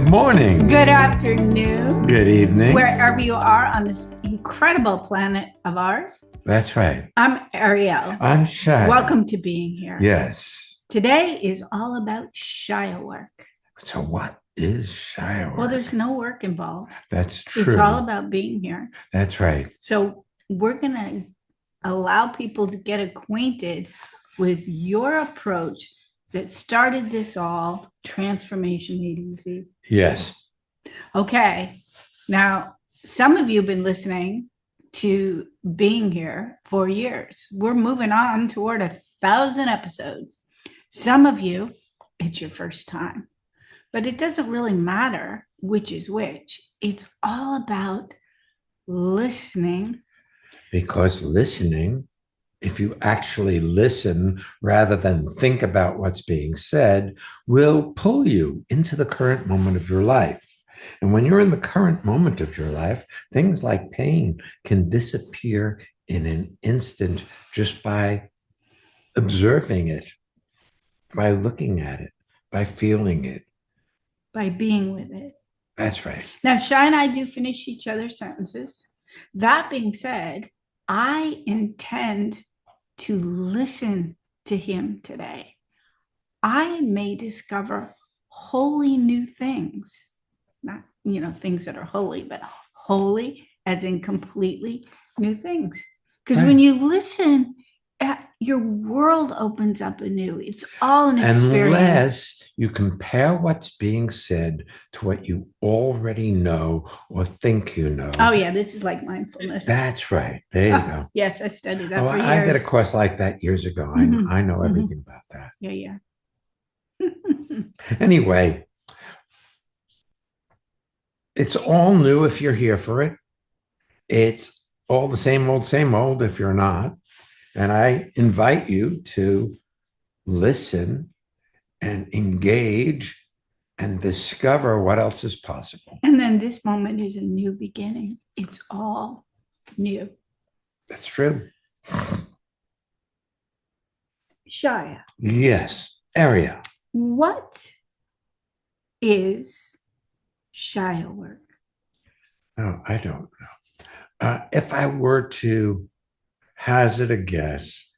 morning. Good afternoon. Good evening. Wherever you are on this incredible planet of ours. That's right. I'm Ariel. I'm Shya. Welcome to being here. Yes. Today is all about ShyaWork. So what is ShyaWork? Well, there's no work involved. That's true. It's all about being here. That's right. So we're going to allow people to get acquainted with your approach that started this all, Transformation Made Easy. Yes. Okay. Now, some of you have been listening to being here for years. We're moving on toward 1,000 episodes. Some of you, it's your first time, but it doesn't really matter which is which. It's all about listening. Because listening, if you actually listen rather than think about what's being said, will pull you into the current moment of your life. And when you're in the current moment of your life, things like pain can disappear in an instant just by observing it, by looking at it, by feeling it. By being with it. That's right. Now, Shya and I do finish each other's sentences. That being said, I intend to listen to him today. I may discover wholly new things, not, things that are holy, but holy as in completely new things. Because when you listen, your world opens up anew. It's all an experience. Unless you compare what's being said to what you already know or think you know. Oh, yeah, this is like mindfulness. That's right. There you go. Yes, I studied that for years. I did a course like that years ago. I know everything about that. Yeah. Anyway, it's all new if you're here for it. It's all the same old if you're not. And I invite you to listen and engage and discover what else is possible. And then this moment is a new beginning. It's all new. That's true. Shya. Yes. Ariel. What is ShyaWork? Oh, I don't know. If I were to hazard a guess,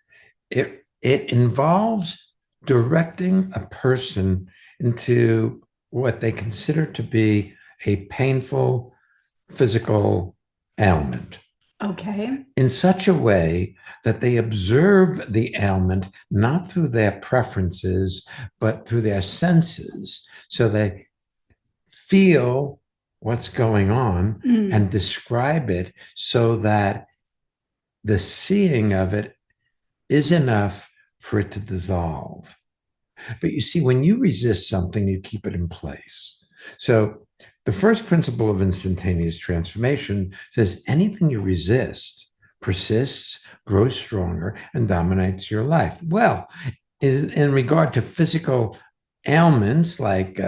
it involves directing a person into what they consider to be a painful physical ailment. Okay. In such a way that they observe the ailment not through their preferences, but through their senses. So they feel what's going on and describe it so that the seeing of it is enough for it to dissolve. But you see, when you resist something, you keep it in place. So the first principle of instantaneous transformation says anything you resist persists, grows stronger, and dominates your life. Well, in regard to physical ailments like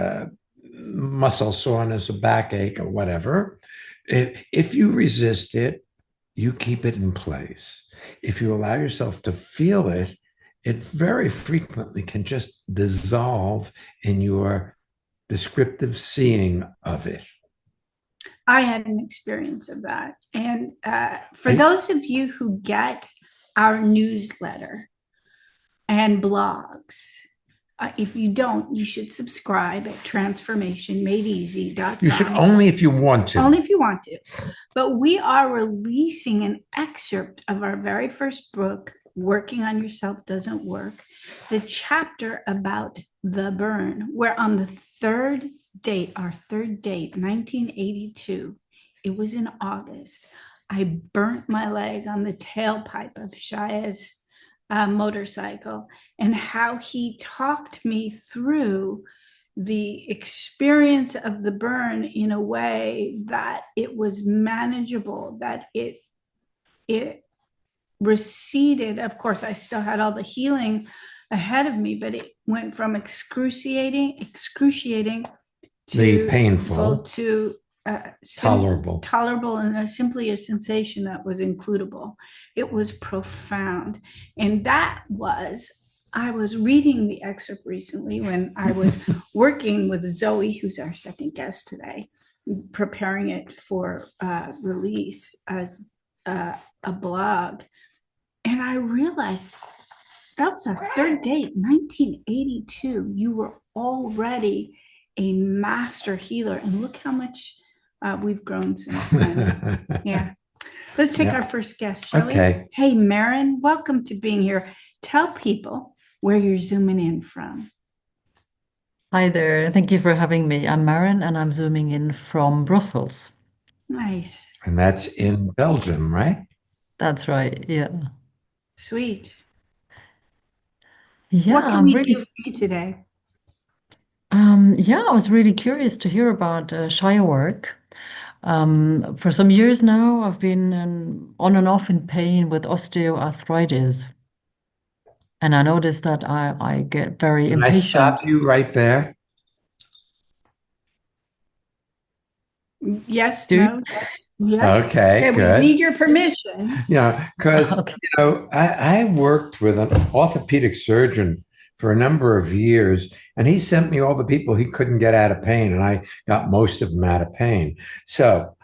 muscle soreness or backache or whatever, if you resist it, you keep it in place. If you allow yourself to feel it, it very frequently can just dissolve in your descriptive seeing of it. I had an experience of that. And for those of you who get our newsletter and blogs, if you don't, you should subscribe at transformationmadeeasy.com. You should only if you want to. Only if you want to. But we are releasing an excerpt of our very first book, Working on Yourself Doesn't Work, the chapter about the burn, where on the third date, 1982, it was in August, I burnt my leg on the tailpipe of Shya's motorcycle, and how he talked me through the experience of the burn in a way that it was manageable, that it receded. Of course, I still had all the healing ahead of me, but it went from excruciating to painful to tolerable, and simply a sensation that was includable. It was profound. And that was I was reading the excerpt recently when I was working with Zoe, who's our second guest today, preparing it for release as a blog. And I realized that was our third date, 1982. You were already a master healer. And look how much we've grown since then. Yeah. Let's take our first guest, shall we? Hey, Marin, welcome to being here. Tell people where you're zooming in from. Hi there. Thank you for having me. I'm Marin and I'm zooming in from Brussels. Nice. And that's in Belgium, right? That's right. Yeah. Sweet. Yeah, what can we do for you today? Yeah, I was really curious to hear about ShyaWork. For some years now, I've been on and off in pain with osteoarthritis. And I noticed that I get very Can I stop you right there? Yes, no, yes. Okay, good. We need your permission. Yeah, because I worked with an orthopedic surgeon for a number of years, and he sent me all the people he couldn't get out of pain, and I got most of them out of pain. So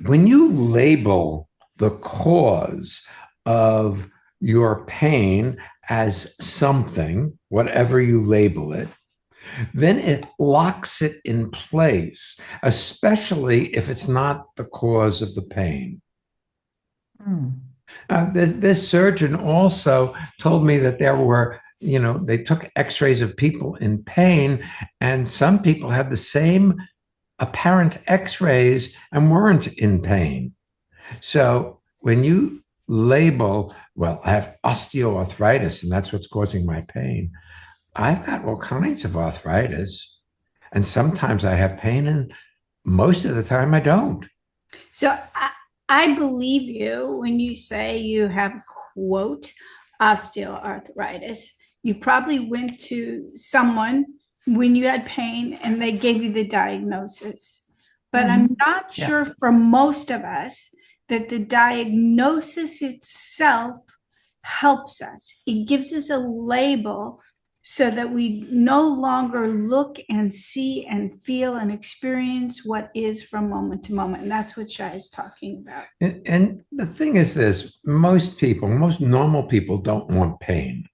when you label the cause of your pain as something, whatever you label it, then it locks it in place, especially if it's not the cause of the pain. This surgeon also told me that there were, they took x-rays of people in pain, and some people had the same apparent x-rays and weren't in pain. So when you label, well, I have osteoarthritis and that's what's causing my pain, I've got all kinds of arthritis, and sometimes I have pain, and most of the time I don't. So I believe you when you say you have, quote, osteoarthritis. You probably went to someone when you had pain and they gave you the diagnosis. But I'm not sure for most of us that the diagnosis itself helps us. It gives us a label so that we no longer look and see and feel and experience what is from moment to moment. And that's what Shya is talking about. And the thing is this, most normal people don't want pain.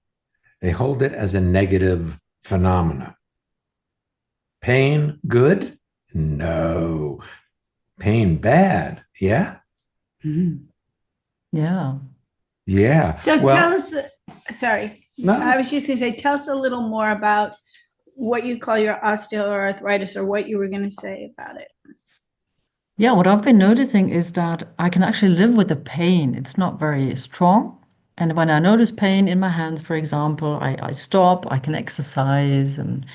They hold it as a negative phenomena. Pain, good? No. Pain, bad. Yeah? Mm-hmm. Yeah. Yeah. So tell us, sorry. No. I was just going to say, tell us a little more about what you call your osteoarthritis, or what you were going to say about it. Yeah, what I've been noticing is that I can actually live with the pain. It's not very strong. And when I notice pain in my hands, for example, I stop, I can exercise. And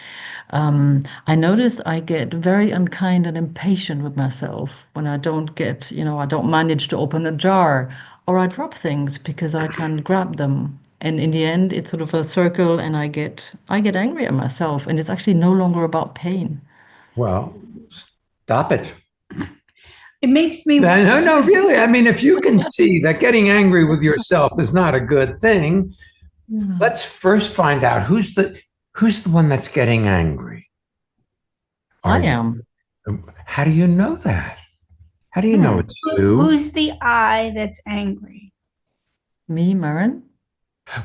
I noticed I get very unkind and impatient with myself when I don't get, I don't manage to open a jar, or I drop things because I can't grab them. And in the end, it's sort of a circle, and I get angry at myself, and it's actually no longer about pain. Well, stop it. It makes me no, really. I mean, if you can see that getting angry with yourself is not a good thing, let's first find out who's the one that's getting angry. I am. How do you know that? How do you know it's you? Who's the I that's angry? Me, Marin.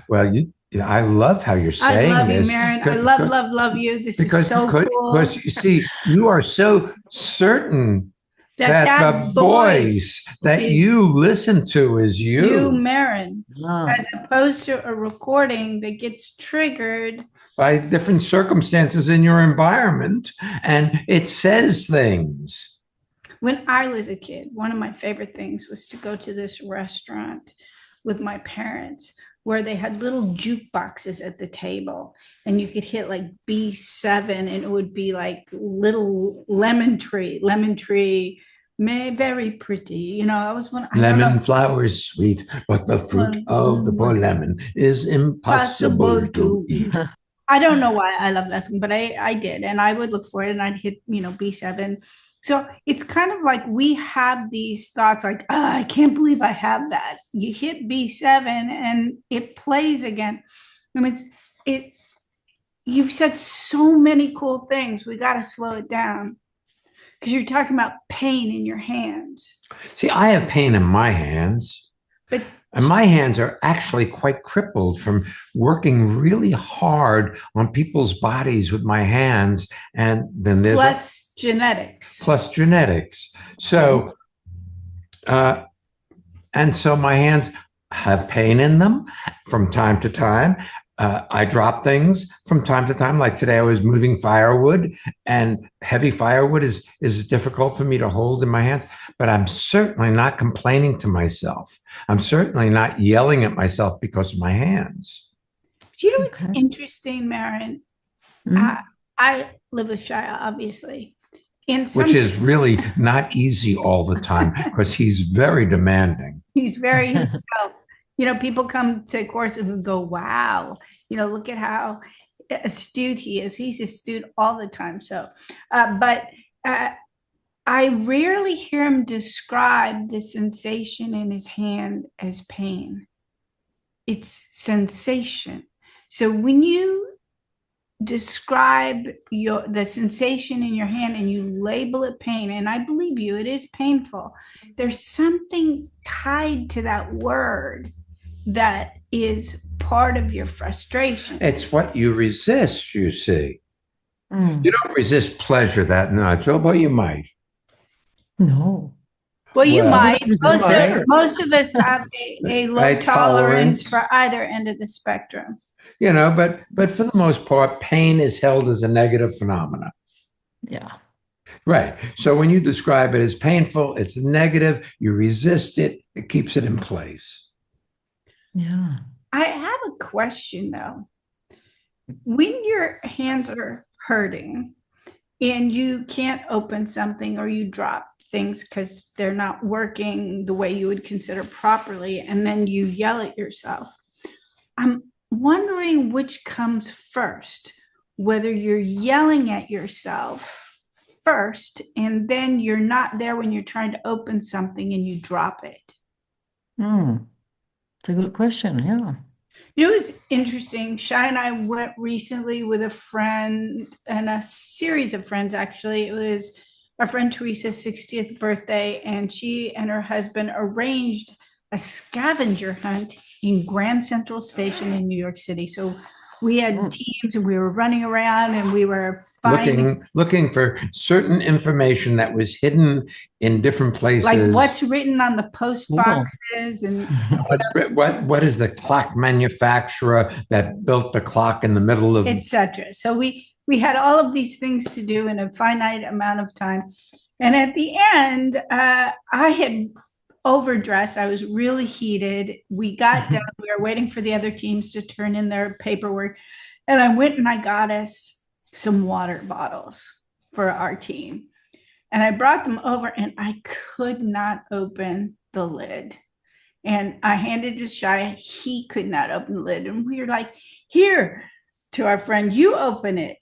Well, I love how you're saying this. I love you, Marin. I love you. This is so cool. Because you see, you are so certain that the voice that you listen to is you. You, Marin, as opposed to a recording that gets triggered by different circumstances in your environment, and it says things. When I was a kid, one of my favorite things was to go to this restaurant with my parents where they had little jukeboxes at the table, and you could hit like B7 and it would be like little lemon tree, very pretty. I was one. Lemon flower is sweet, but the fruit of the poor lemon is impossible to eat. I don't know why I love that song, but I did, and I would look for it, and I'd hit B7, So it's kind of like we have these thoughts like, oh, I can't believe I have that. You hit B7 and it plays again. And it you've said so many cool things. We got to slow it down because you're talking about pain in your hands. See, I have pain in my hands. But And my hands are actually quite crippled from working really hard on people's bodies with my hands. And then there's plus genetics. plus genetics. So, and so my hands have pain in them from time to time. I drop things from time to time. Like today, I was moving firewood, and heavy firewood is difficult for me to hold in my hands. But I'm certainly not complaining to myself. I'm certainly not yelling at myself because of my hands. Do you know what's interesting, Marin? I live with Shya, obviously, which is really not easy all the time because he's very demanding. He's very himself. You know, people come to courses and go, wow, you know, look at how astute he is. He's astute all the time. So, but I rarely hear him describe the sensation in his hand as pain. It's sensation. So when you describe the sensation in your hand and you label it pain, and I believe you, it is painful. There's something tied to that word that is part of your frustration. It's what you resist, you see. You don't resist pleasure that much, although you might. No. Well, you might. Most of us have a low tolerance for either end of the spectrum. You know, but for the most part, pain is held as a negative phenomenon. Yeah. Right. So when you describe it as painful, it's negative, you resist it, it keeps it in place. Yeah. I have a question though. When your hands are hurting and you can't open something or you drop things because they're not working the way you would consider properly, and then you yell at yourself, I'm wondering which comes first, whether you're yelling at yourself first and then you're not there when you're trying to open something and you drop it. It's a good question. Yeah. You know, it was interesting. Shya and I went recently with a friend and a series of friends, actually. It was our friend Teresa's 60th birthday, and she and her husband arranged a scavenger hunt in Grand Central Station in New York City. So we had teams and we were running around and we were looking for certain information that was hidden in different places. Like what's written on the post boxes and what is the clock manufacturer that built the clock in the middle of etc. So we had all of these things to do in a finite amount of time. And at the end, I had overdressed. I was really heated. We got done. We were waiting for the other teams to turn in their paperwork. And I went and I got us some water bottles for our team. And I brought them over and I could not open the lid. And I handed to Shya. He could not open the lid. And we were like, here, to our friend, you open it.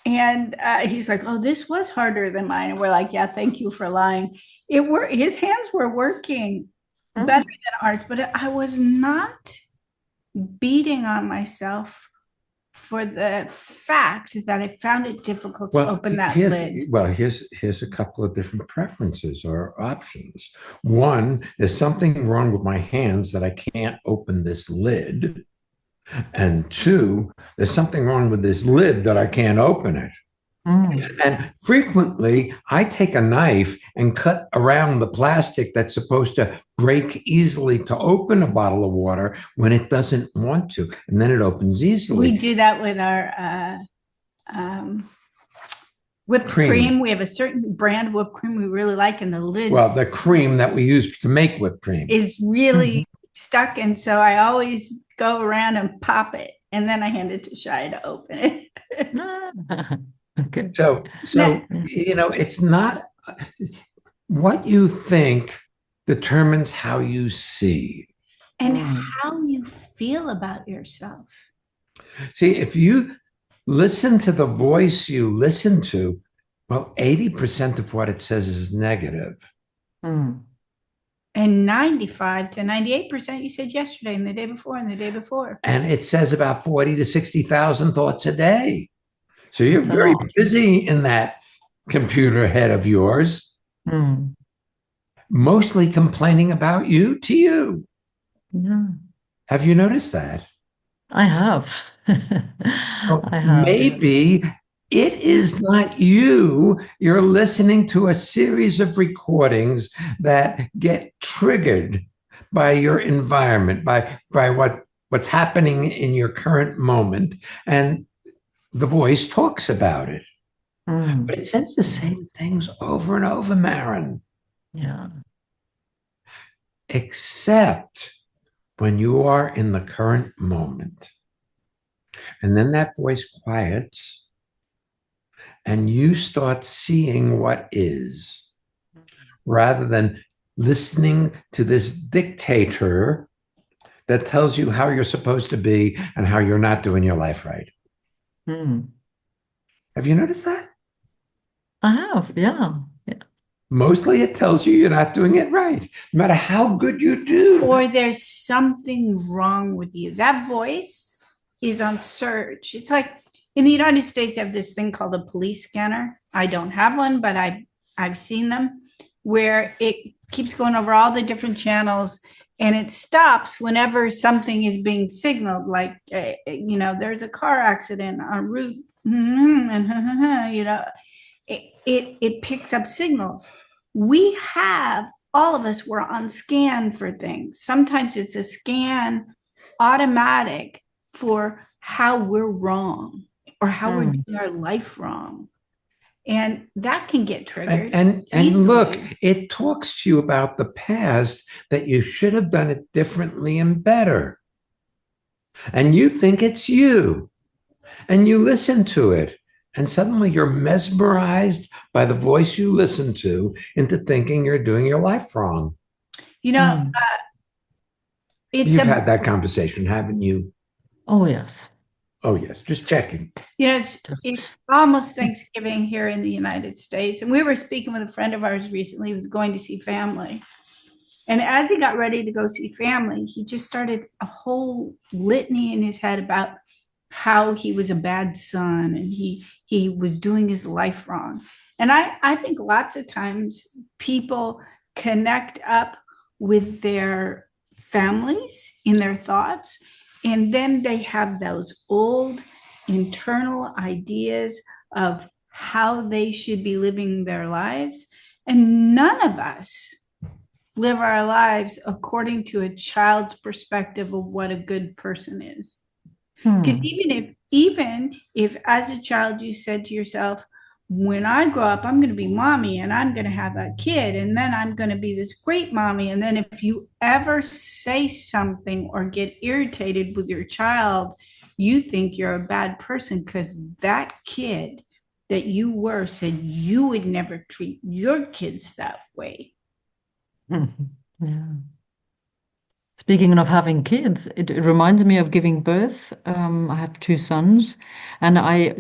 And he's like, oh, this was harder than mine. And we're like, yeah, thank you for lying. His hands were working better than ours, but I was not beating on myself for the fact that I found it difficult to open that lid. Well, here's a couple of different preferences or options. One, there's something wrong with my hands that I can't open this lid. And two, there's something wrong with this lid that I can't open it. And frequently, I take a knife and cut around the plastic that's supposed to break easily to open a bottle of water when it doesn't want to, and then it opens easily. We do that with our whipped cream. We have a certain brand of whipped cream we really like, and the lid. Well, the cream that we use to make whipped cream is really stuck, and so I always go around and pop it, and then I hand it to Shya to open it. Okay. So you know, it's not what you think determines how you see and how you feel about yourself. See, if you listen to the voice you listen to, Well, 80% of what it says is negative. Mm. And 95 to 98% you said yesterday and the day before and the day before. And it says about 40 to 60,000 thoughts a day. So you're It's a very lot. busy in that computer head of yours, Mm. mostly complaining about you to you. Yeah, Have you noticed that? I have. Well, I have, yes. maybe it is not you. You're listening to a series of recordings that get triggered by your environment, by what's happening in your current moment. And the voice talks about it. Mm. But it says the Yes. same things over and over, Marin, Yeah. except when you are in the current moment. And then that voice quiets and you start seeing what is rather than listening to this dictator that tells you how you're supposed to be and how you're not doing your life right. Mm. Have you noticed that? I have, yeah. Yeah. Mostly it tells you you're not doing it right, no matter how good you do. Or there's something wrong with you. That voice is on search. It's like in the United States, they have this thing called a police scanner. I don't have one, but I've seen them where it keeps going over all the different channels and it stops whenever something is being signaled, like there's a car accident on route, it picks up signals. We have all of us were on scan for things. Sometimes it's a scan automatic for how we're wrong or how we're Mm. doing our life wrong. And that can get triggered. And look, it talks to you about the past that you should have done it differently and better. And you think it's you. And you listen to it. And suddenly you're mesmerized by the voice you listen to into thinking you're doing your life wrong. You know, Mm. You've had that conversation, haven't you? Oh, yes. Oh, yes. Just checking. It's almost Thanksgiving here in the United States. And we were speaking with a friend of ours recently who was going to see family. And as he got ready to go see family, he just started a whole litany in his head about how he was a bad son and he was doing his life wrong. And I think lots of times people connect up with their families in their thoughts, and then they have those old internal ideas of how they should be living their lives. And none of us live our lives according to a child's perspective of what a good person is. Because even if as a child you said to yourself, when I grow up, I'm going to be mommy and I'm going to have a kid and then I'm going to be this great mommy. And then if you ever say something or get irritated with your child, you think you're a bad person because that kid that you were said you would never treat your kids that way. Mhm. Yeah. Speaking of having kids, it reminds me of giving birth. I have two sons, and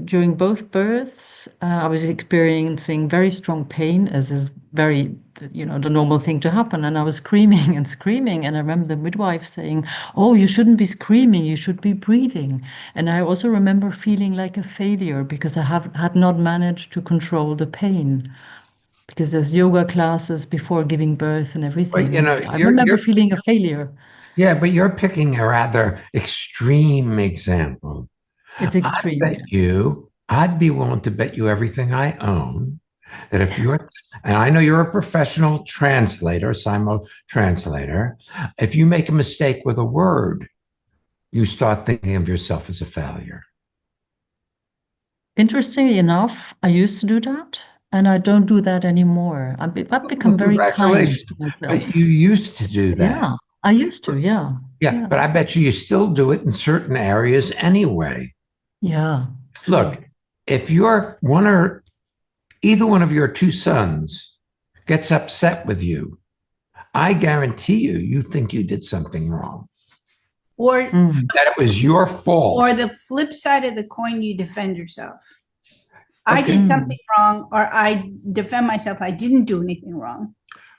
during both births, I was experiencing very strong pain, as is very, the normal thing to happen. And I was screaming and screaming. And I remember the midwife saying, "Oh, you shouldn't be screaming, you should be breathing." And I also remember feeling like a failure because I had not managed to control the pain. Because there's yoga classes before giving birth and But everything. you know, And I remember feeling a failure. yeah, but you're picking a rather extreme example. It's extreme, yeah. I'd be willing to bet you everything I own that if you're, and I know you're a professional translator, simul translator, if you make a mistake with a word, you start thinking of yourself as a failure. Interestingly enough, I used to do that, and I don't do that anymore. I've Well, become very kind congratulations. to But myself. you used to do that. Yeah, I used to, yeah. Yeah, Yeah. but I bet you still do it in certain areas anyway. Yeah, true. Look, if you're one or either one of your two sons gets upset with you, I guarantee you think you did something wrong, Or Mm. that it was your fault. or the flip side of the coin, you defend yourself. I Okay. did something wrong, or I defend myself. I didn't do anything wrong.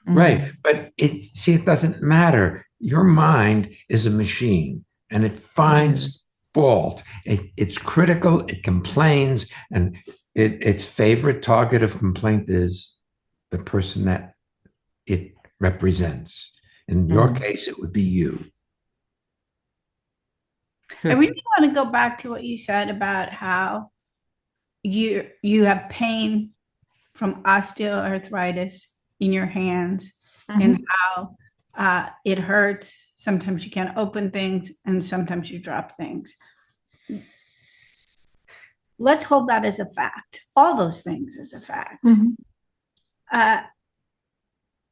Right. But it doesn't matter. Your mind is a machine and it finds Yes. fault. It's critical, it complains, and its favorite target of complaint is the person that it represents. In your case, it would be you. I Good. really want to go back to what you said about how you have pain from osteoarthritis in your hands and how it hurts. Sometimes you can't open things and sometimes you drop things. Let's hold that as a fact. All those things as a fact.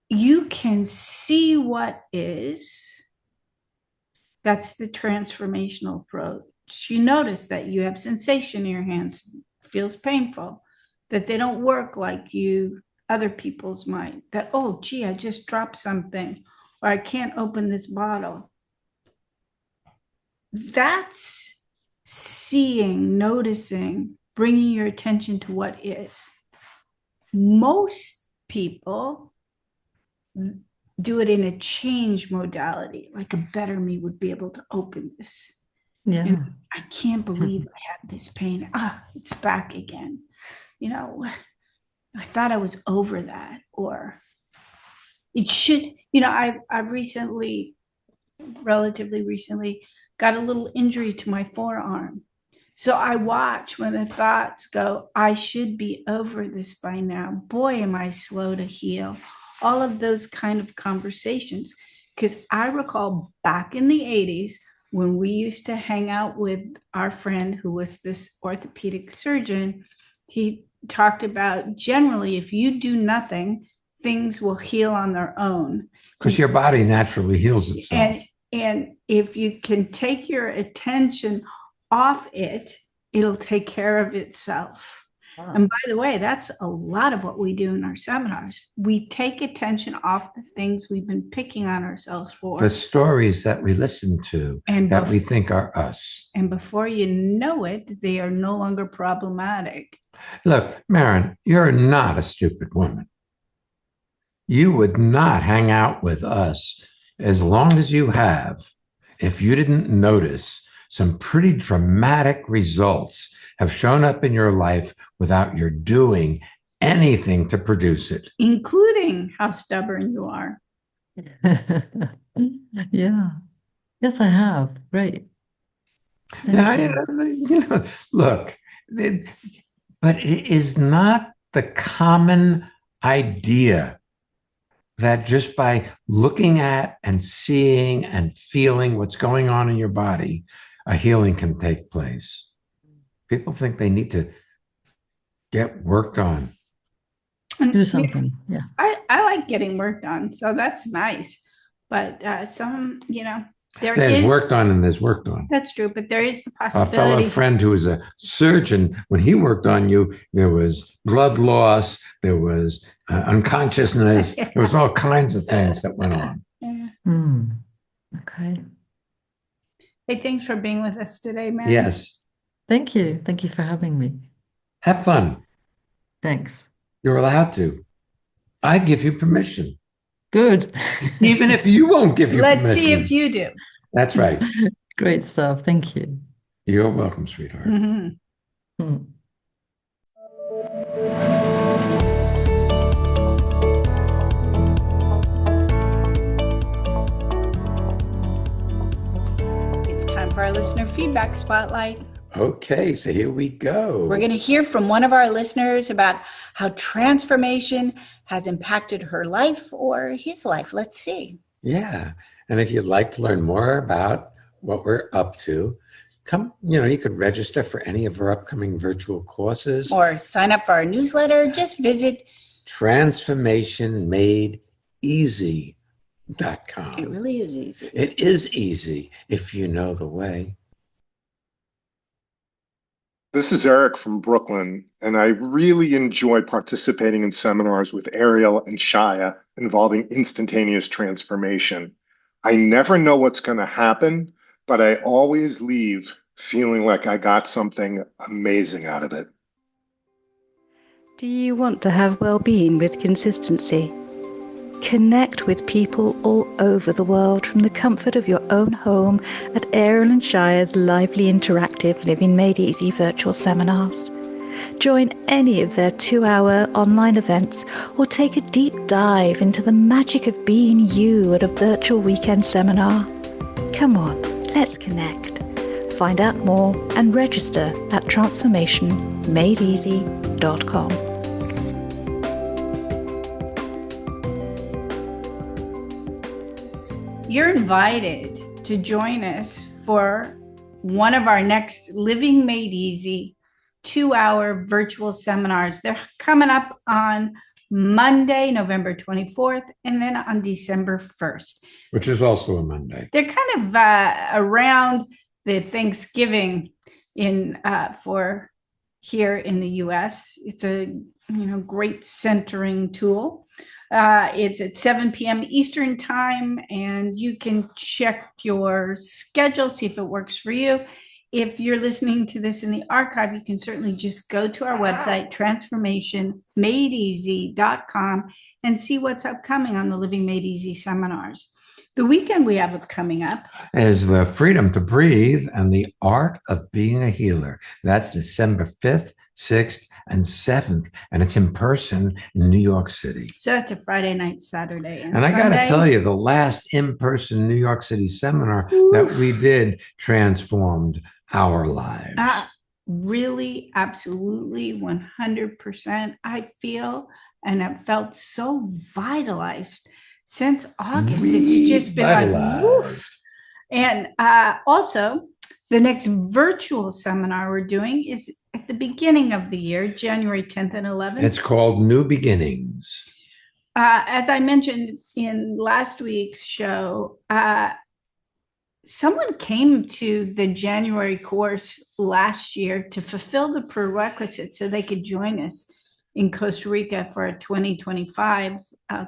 You can see what is. That's the transformational approach. You notice that you have sensation in your hands, feels painful, that they don't work like other people's might. That, oh, gee, I just dropped something, or I can't open this bottle. That's seeing, noticing, bringing your attention to what is. Most people do it in a change modality, like a better me would be able to open this. Yeah. And I can't believe I have this pain. It's back again. I thought I was over that, or it should, I've relatively recently, got a little injury to my forearm. So I watch when the thoughts go, I should be over this by now. Boy, am I slow to heal. All of those kind of conversations. Because I recall back in the 80s when we used to hang out with our friend who was this orthopedic surgeon, he talked about generally, if you do nothing, things will heal on their own. Because your body naturally heals itself. And if you can take your attention off it, it'll take care of itself. Wow. And by the way, that's a lot of what we do in our seminars. We take attention off the things we've been picking on ourselves for. The stories that we listen to and that we think are us. And before you know it, they are no longer problematic. Look, Maren, you're not a stupid woman. You would not hang out with us as long as you have if you didn't notice some pretty dramatic results have shown up in your life without your doing anything to produce it. Including how stubborn you are. Yeah. Yes, I have. Great. Look, but it is not the common idea that just by looking at and seeing and feeling what's going on in your body, a healing can take place. People think they need to get work on. Do something. Yeah. I like getting work done, so that's nice. But some, there's work done and there's work done. That's true, but there is the possibility. A fellow friend who was a surgeon, when he worked on you, there was blood loss, there was unconsciousness, there was all kinds of things that went on. Yeah. Okay. Hey, thanks for being with us today, Mary. Yes. Thank you. Thank you for having me. Have fun. Thanks. You're allowed to. I give you permission. Good. Even if you won't give you permission. Let's see if you do. That's right. Great stuff. Thank you. You're welcome, sweetheart. It's time for our listener feedback spotlight. Okay, so here we go. We're going to hear from one of our listeners about how transformation has impacted her life or his life. Let's see. Yeah. And if you'd like to learn more about what we're up to, come, you could register for any of our upcoming virtual courses. Or sign up for our newsletter. Just visit transformationmadeeasy.com. It really is easy. It is easy if you know the way. This is Eric from Brooklyn, and I really enjoy participating in seminars with Ariel and Shya involving instantaneous transformation. I never know what's going to happen, but I always leave feeling like I got something amazing out of it. Do you want to have well-being with consistency? Connect with people all over the world from the comfort of your own home at Ariel and Shya's lively interactive Living Made Easy virtual seminars. Join any of their 2-hour online events or take a deep dive into the magic of being you at a virtual weekend seminar. Come on, let's connect. Find out more and register at transformationmadeeasy.com. You're invited to join us for one of our next Living Made Easy 2-hour virtual seminars. They're coming up on Monday, November 24th, and then on December 1st. Which is also a Monday. They're kind of around the Thanksgiving for here in the U.S. It's a great centering tool. It's at 7 p.m. Eastern time, and you can check your schedule, see if it works for you. If you're listening to this in the archive, you can certainly just go to our website, transformationmadeeasy.com, and see what's upcoming on the Living Made Easy seminars. The weekend we have coming up is the Freedom to Breathe and the Art of Being a Healer. That's December 5th, 6th, and 7th, and it's in person in New York City. So that's a Friday night, Saturday, and I got to tell you, the last in-person New York City seminar that we did transformed our lives. Really, absolutely, 100%. I feel and have felt so vitalized since August. It's just been like, woof. And also, the next virtual seminar we're doing is at the beginning of the year, January 10th and 11th. It's called New Beginnings. As I mentioned in last week's show, someone came to the January course last year to fulfill the prerequisites so they could join us in Costa Rica for our 2025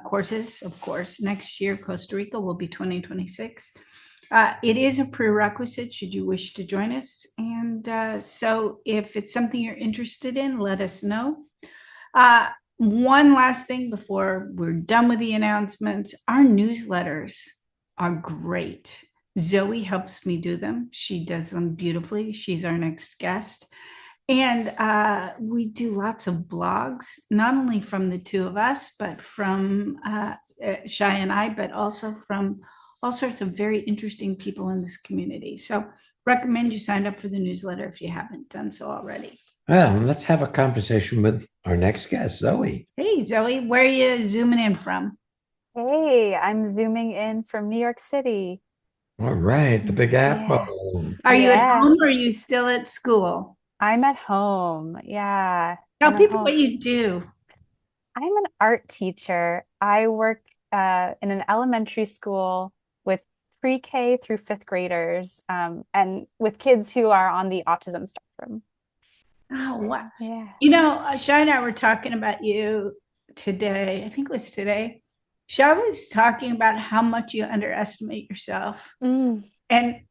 courses. Of course, next year, Costa Rica will be 2026. It is a prerequisite should you wish to join us. And so if it's something you're interested in, let us know. One last thing before we're done with the announcements. Our newsletters are great. Zoe helps me do them. She does them beautifully. She's our next guest. And we do lots of blogs, not only from the two of us, but from Shya and I, but also from all sorts of very interesting people in this community. So recommend you sign up for the newsletter if you haven't done so already. Well, let's have a conversation with our next guest, Zoe. Hey, Zoe, where are you zooming in from? Hey, I'm zooming in from New York City. All right, the Big Apple. Are you at home or are you still at school? I'm at home. Yeah. Tell people what you do. I'm an art teacher. I work in an elementary school with pre-K through fifth graders, and with kids who are on the autism spectrum. Oh, wow. Yeah. Shya and I were talking about you today. I think it was today. Shya was talking about how much you underestimate yourself and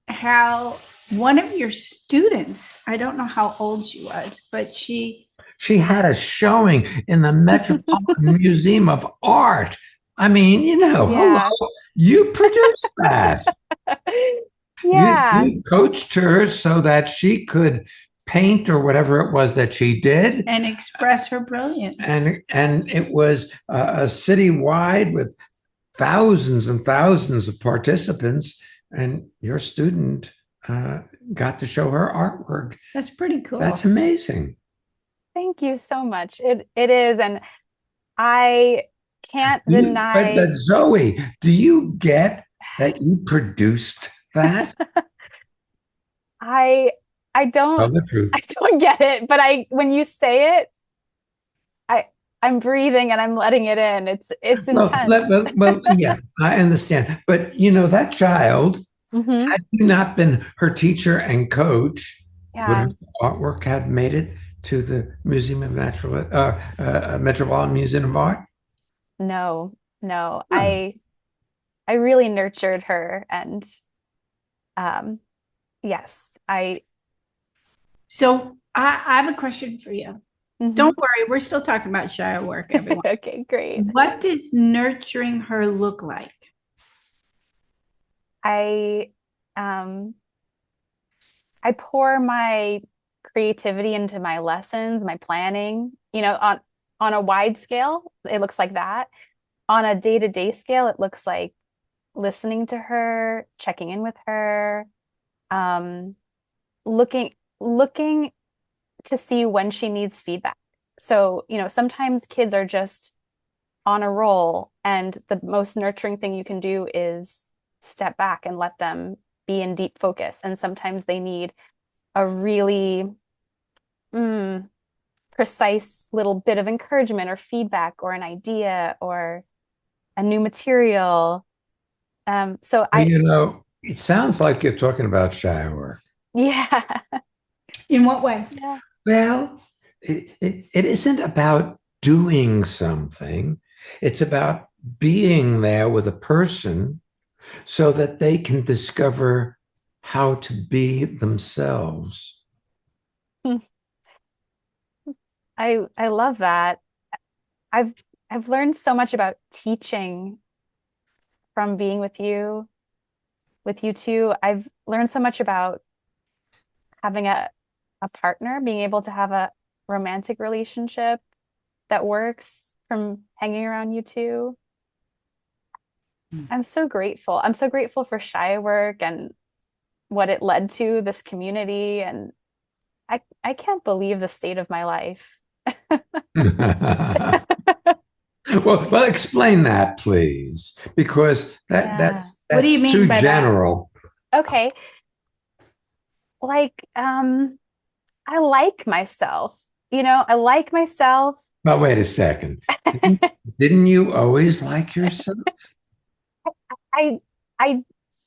how one of your students, I don't know how old she was, but she had a showing in the Metropolitan Museum of Art. I mean, hello, you produced that. Yeah. You coached her so that she could paint or whatever it was that she did and express her brilliance. And it was a citywide with thousands and thousands of participants, and your student got to show her artwork. That's pretty cool. That's amazing. Thank you so much. It is, and I can't deny. But Zoe, do you get that you produced that? I don't. Tell the truth. I don't get it, but when you say it, I'm breathing and I'm letting it in. It's intense. Well, yeah, I understand. But that child, had you not been her teacher and coach, would her artwork have made it to the Museum of Metropolitan Museum of Art? No. I really nurtured her, and yes, So I have a question for you. Don't worry, we're still talking about ShyaWork, everyone. Okay, great. What does nurturing her look like? I I pour my creativity into my lessons, my planning, on a wide scale, it looks like that. On a day-to-day scale, it looks like listening to her, checking in with her, um, looking to see when she needs feedback. So, sometimes kids are just on a roll, and the most nurturing thing you can do is step back and let them be in deep focus. And sometimes they need a really precise little bit of encouragement or feedback or an idea or a new material. So It sounds like you're talking about ShyaWork. yeah. In what way? Yeah. Well, it isn't about doing something. It's about being there with a person so that they can discover how to be themselves. I love that. I've I've learned so much about teaching from being with you two. I've learned so much about having a partner, being able to have a romantic relationship that works from hanging around you two. I'm so grateful. I'm so grateful for ShyaWork and what it led to, this community, and I can't believe the state of my life. Well, explain that, please, because Yeah. that's What do you mean too by that? general. Okay. Like, I like myself. I like myself. But wait a second. Didn't you always like yourself? I I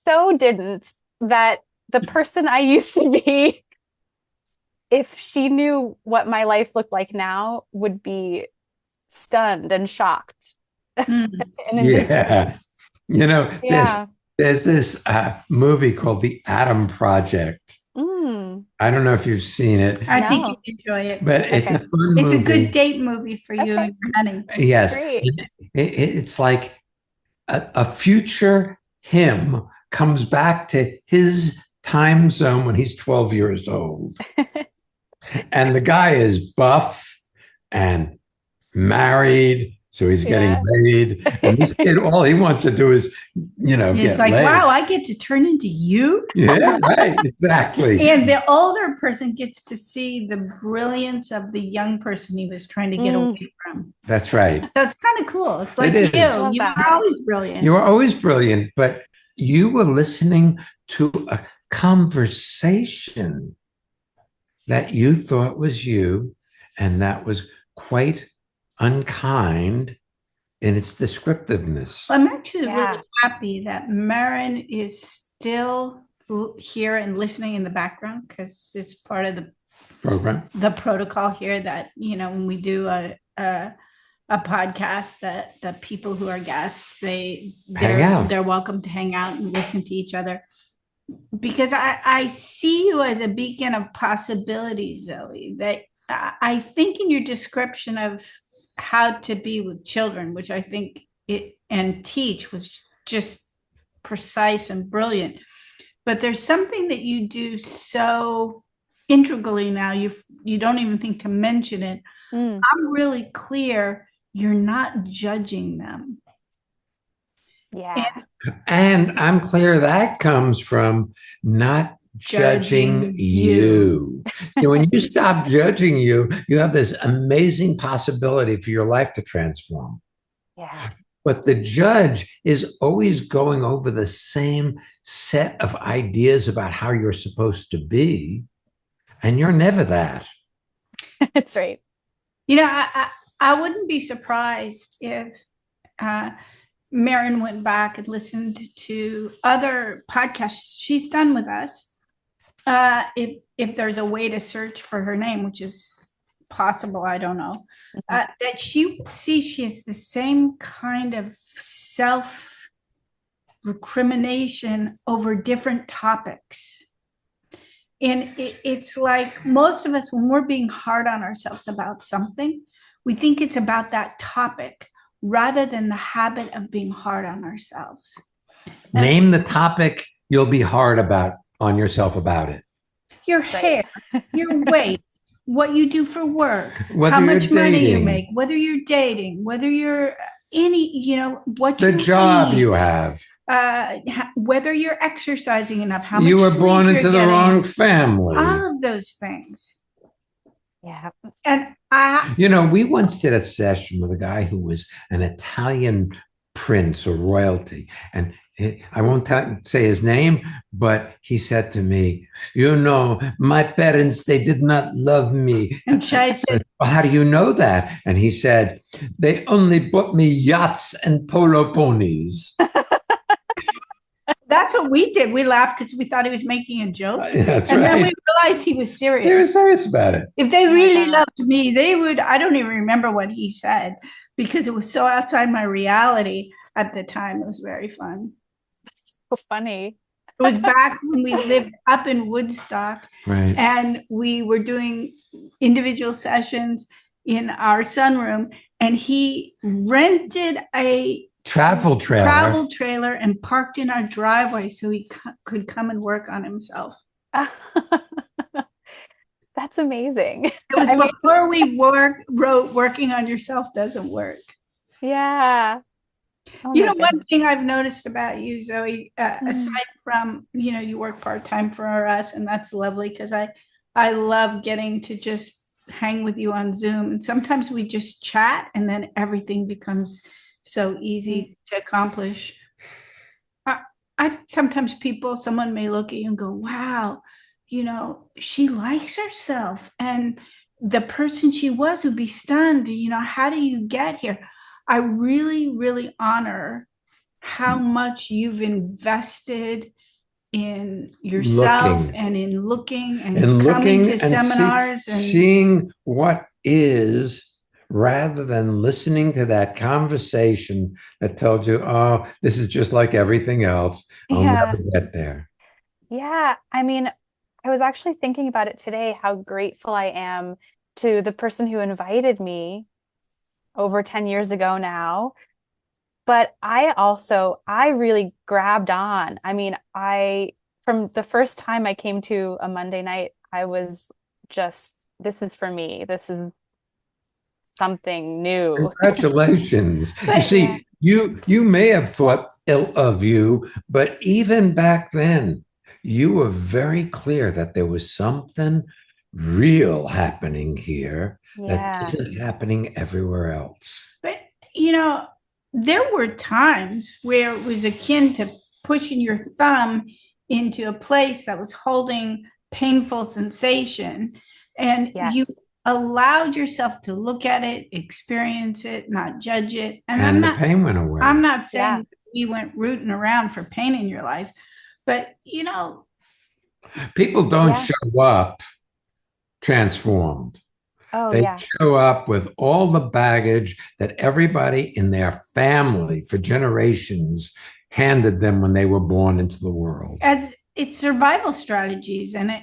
so didn't that the person I used to be, if she knew what my life looked like now, would be stunned and shocked. Mm. And in disbelief. Yeah. You know, Yeah. there's this movie called The Atom Project. Mm, I don't know if you've seen it, I think No. you enjoy it. but it's a Okay. fun It's a movie. good date movie for you Okay. and your honey. Yes. Great. It's like a future him comes back to his time zone when he's 12 years old. And the guy is buff and married, so he's getting Yeah. laid. And this kid, all he wants to do is, It's get like, laid. wow, I get to turn into you. Yeah, right, exactly. And the older person gets to see the brilliance of the young person he was trying to get away from. That's right. So it's kind of cool. It's like It you. is. Love You that. were always brilliant. You were always brilliant, but you were listening to a conversation that you thought was you, and that was quite unkind in its descriptiveness. I'm actually Yeah. really happy that Marin is still here and listening in the background, because it's part of Program. the protocol here that, when we do a podcast, that the people who are guests, Hang out. they're welcome to hang out and listen to each other, because I see you as a beacon of possibility, Zoe. That I think in your description of how to be with children, which I think and teach, was just precise and brilliant. But there's something that you do so integrally now, you don't even think to mention it. Mm, I'm really clear you're not judging them. yeah. And I'm clear that comes from not judging you. So when you stop judging you have this amazing possibility for your life to transform. Yeah. But the judge is always going over the same set of ideas about how you're supposed to be, and you're never that. That's right. I wouldn't be surprised if Marin went back and listened to other podcasts she's done with us. If there's a way to search for her name, which is possible, I don't know, that she would see she has the same kind of self recrimination over different topics. And it's like most of us, when we're being hard on ourselves about something, we think it's about that topic rather than the habit of being hard on ourselves. Name the topic you'll be hard on yourself about it. Your hair, your weight, what you do for work, Whether how you're much money you dating. make, whether you're dating, whether you're what The you job eat, you have. whether you're exercising enough, how much You were sleep born you're into the getting, wrong family. all of those things. Yeah. And We once did a session with a guy who was an Italian prince or royalty. And I won't say his name, but he said to me, my parents, they did not love me. And Shya said, well, how do you know that? And he said, they only bought me yachts and polo ponies. that's what we did. We laughed because we thought he was making a joke. That's and right. then we realized he was serious. He was serious about it. If they really loved me, they would. I don't even remember what he said because it was so outside my reality at the time. It was very fun. So funny. It was back when we lived up in Woodstock, right? And we were doing individual sessions in our sunroom, and he rented a travel trailer and parked in our driveway so he could come and work on himself. That's amazing. It was before we wrote working on yourself doesn't work. Yeah. Oh, one thing I've noticed about you, Zoe, aside from, you work part-time for us, and that's lovely because I love getting to just hang with you on Zoom. And sometimes we just chat and then everything becomes so easy to accomplish. Sometimes someone may look at you and go, wow, she likes herself. And the person she was would be stunned. How do you get here? I really, really honor how much you've invested in yourself and in looking and coming to seminars and seeing what is, rather than listening to that conversation that told you, oh, this is just like everything else. I'll never get there. Yeah. I mean, I was actually thinking about it today, how grateful I am to the person who invited me over 10 years ago now. But I really grabbed on. I mean, from the first time I came to a Monday night, I was just, this is for me. This is something new. Congratulations. You see, you may have thought ill of you, but even back then, you were very clear that there was something real happening here that isn't happening everywhere else. But, there were times where it was akin to pushing your thumb into a place that was holding painful sensation. And you allowed yourself to look at it, experience it, not judge it. And the pain went away. I'm not saying you went rooting around for pain in your life, but, people don't show up transformed. They show up with all the baggage that everybody in their family for generations handed them when they were born into the world. As it's survival strategies, and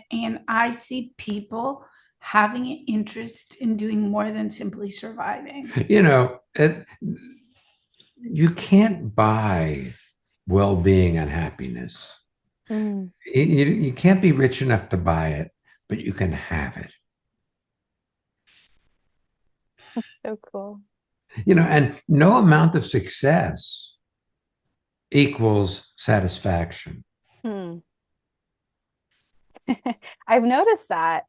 I see people having an interest in doing more than simply surviving. You can't buy well-being and happiness. You can't be rich enough to buy it, but you can have it. So cool. And no amount of success equals satisfaction. I've noticed that.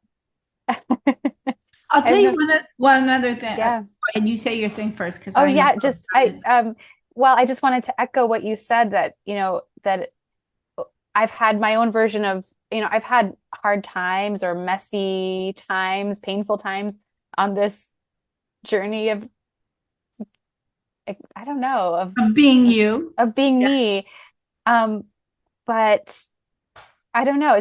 I'll tell you one other thing. Yeah. And you say your thing first, because I just wanted to echo what you said, that that I've had my own version of, I've had hard times or messy times, painful times on this journey of, I don't know, of being you, of being me. But I don't know.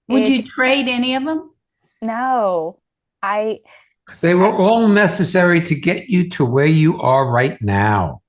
Would you trade any of them? No, they were all necessary to get you to where you are right now.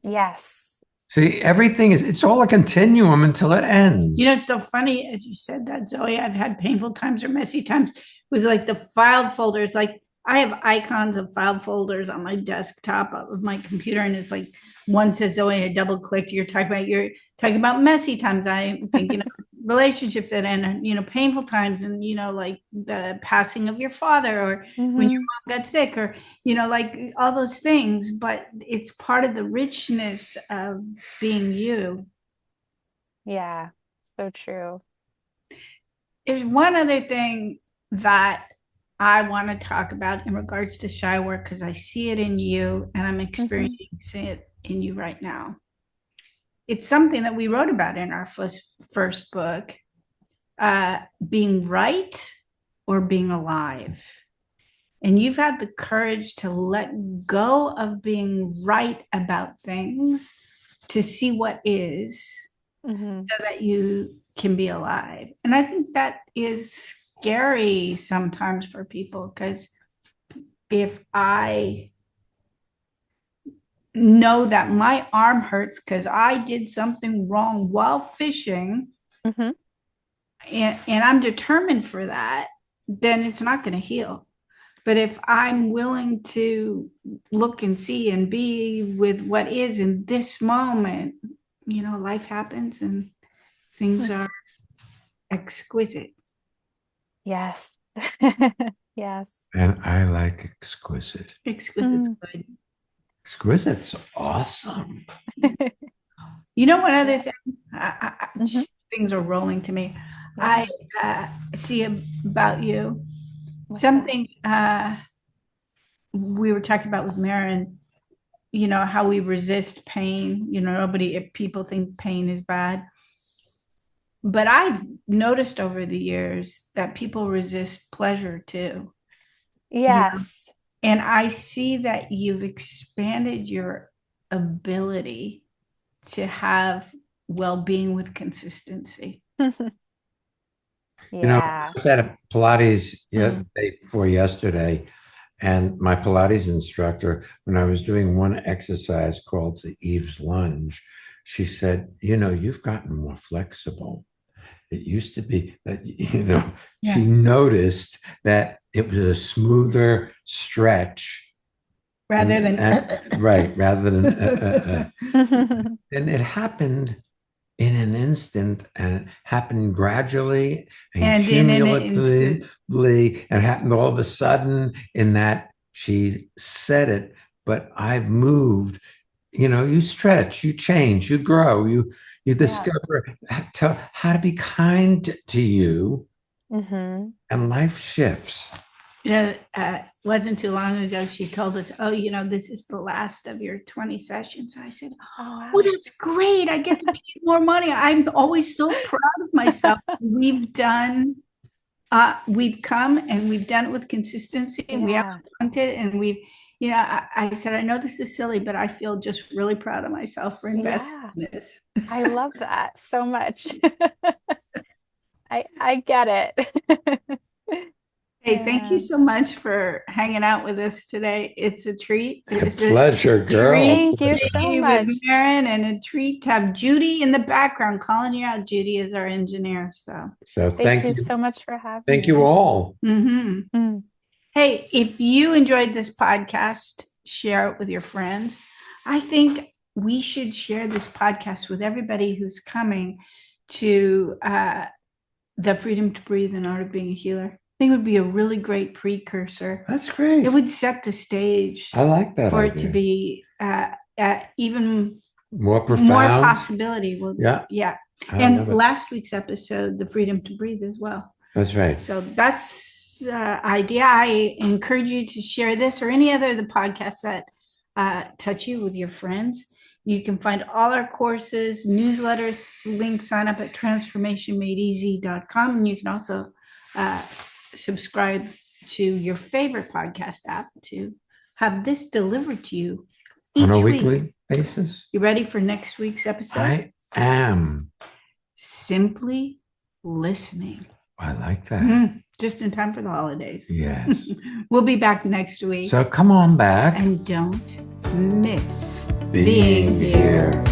Yes. See, everything it's all a continuum until it ends. You know, it's so funny as you said that, Zoe. I've had painful times or messy times. It was like the filed folders. Like I have icons of filed folders on my desktop of my computer, and it's like one says Zoe, I double clicked. You're talking about messy times. I'm thinking of relationships and painful times, and like the passing of your father, or when your mom got sick, or like all those things. But it's part of the richness of being you. Yeah, so true. There's one other thing that I want to talk about in regards to ShyaWork, because I see it in you and I'm experiencing it in you right now. It's something that we wrote about in our first book, being right or being alive. And you've had the courage to let go of being right about things to see what is, so that you can be alive. And I think that is scary sometimes for people, because if I know that my arm hurts because I did something wrong while fishing, and I'm determined for that, then it's not going to heal. But if I'm willing to look and see and be with what is in this moment, life happens and things are exquisite. Yes. Yes. And I like exquisite. Exquisite's good. Exquisite's awesome. One other thing, just things are rolling to me. I see about you something we were talking about with Marin, how we resist pain. If people think pain is bad. But I've noticed over the years that people resist pleasure too. Yes. And I see that you've expanded your ability to have well-being with consistency. Yeah. I was at a Pilates day before yesterday, and my Pilates instructor, when I was doing one exercise called the Eve's Lunge, she said, you've gotten more flexible. It used to be that, she noticed that it was a smoother stretch. Rather than and it happened in an instant, and it happened gradually and cumulatively, and happened all of a sudden in that she said it, but I've moved. You stretch, you change, you grow, you discover how to be kind to you, and life shifts. Wasn't too long ago, she told us, this is the last of your 20 sessions. I said, oh, that's great. I get to pay more money. I'm always so proud of myself. We've come and we've done it with consistency, and we haven't wanted, and we've, I said, I know this is silly, but I feel just really proud of myself for investing in this. I love that so much. I get it. Hey, thank you so much for hanging out with us today. It's a treat. It's a pleasure, girl. Thank you so much. With Marin, and a treat to have Judy in the background calling you out. Judy is our engineer. So thank you so much for having me. Thank you all. Hey, if you enjoyed this podcast, share it with your friends. I think we should share this podcast with everybody who's coming to the Freedom to Breathe and Art of Being a Healer. I think it would be a really great precursor. That's great. It would set the stage. I like that for idea. it to be even more profound, more possibility. Yeah. And last week's episode, the Freedom to Breathe as well. That's right. So that's idea. I encourage you to share this or any other of the podcasts that touch you with your friends. You can find all our courses, newsletters, links, sign up at transformationmadeeasy.com. And you can also subscribe to your favorite podcast app to have this delivered to you on a weekly basis. You ready for next week's episode? I am. Simply listening. I like that. Just in time for the holidays. Yes. We'll be back next week. So come on back. And don't miss being here.